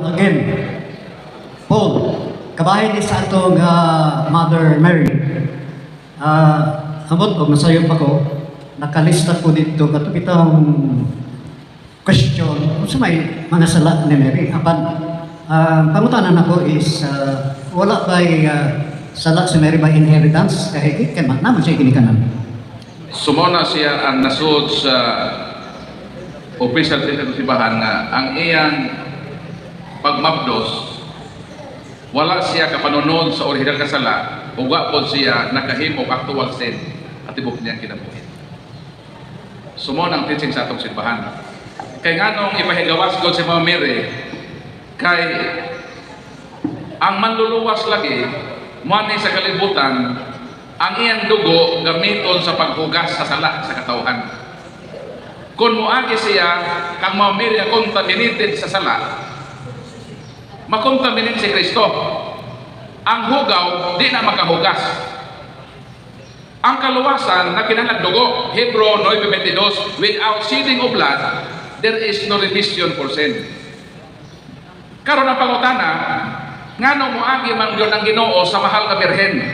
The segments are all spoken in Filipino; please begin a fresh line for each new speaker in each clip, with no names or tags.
Again, Paul, kabahin ni sa atong Mother Mary. Amot o masayop ako, nakalista ko dito katupitang question kung sa may mga sala ni Mary. Pangutanan ako is, wala ba'y sala si Mary by inheritance? Kahit naman siya kinikanan.
Sumona siya ang nasud sa official sa simbahan nga ang iyang pagmabdos wala siya kapanunod sa original kasala uga po siya nakahimo actual sin at tibok niya kinabuhi. Sumona ang teaching sa atong simbahan. Kay nganong ipahigawas ko si Mama Mary kay ang manluluwas lagi muani sa kalibutan ang iyang dugo gamiton sa paghugas sa sala sa katawhan. Kung muagi siya kang Mama Mary contaminated sa sala, makontaminate si Kristo. Ang hugaw di na makahugas. Ang kaluwasan na kinahanglan dugo, Hebrew 9:22, without shedding of blood, there is no remission for sin. Karon ang pangutana, ngano moagi man gyud ang Ginoo sa mahal nga birhen?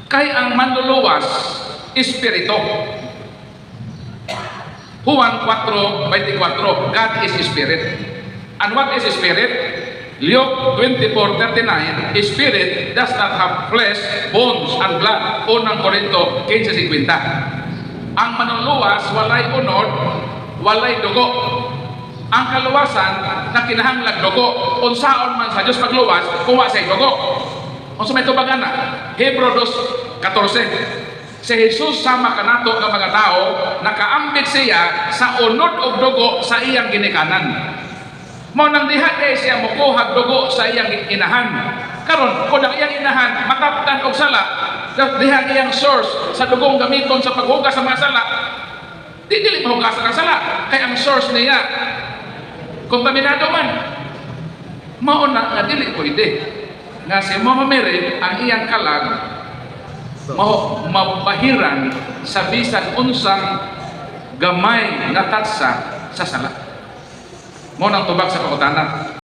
Kay ang manluluwas espiritu. Juan 4:24, God is spirit. And what is spirit? Luke 24:39, spirit does not have flesh, bones, and blood. Unang Korinto 15:50. Ang manluluwas walay unod, walay dugo. Ang kaluwasan na kinahanglan dugo. Unsaon man sa Dios pagluwas, kuha sa dugo. Unsa may tubagan na? Hebrew 2:14. Si Jesus sama kanato nga mga tao, nakaambit siya sa unod og dugo sa iyang ginikanan. Mao nang diha kay siya mokuha dugo sa iyang inahan. Karon kun ang iyang inahan makaptan og sala, diha iyang source sa dugong gamiton sa paghugas sa mga sala. Dili mahugasan ang sala kay ang source niya kontaminado man. Mao na nga dili pwede. Nga si Mama Mary ang iyang kalag mabahiran sa bisan unsang gamay na tatsa sa sala. Mo nang tubag sa pangutana.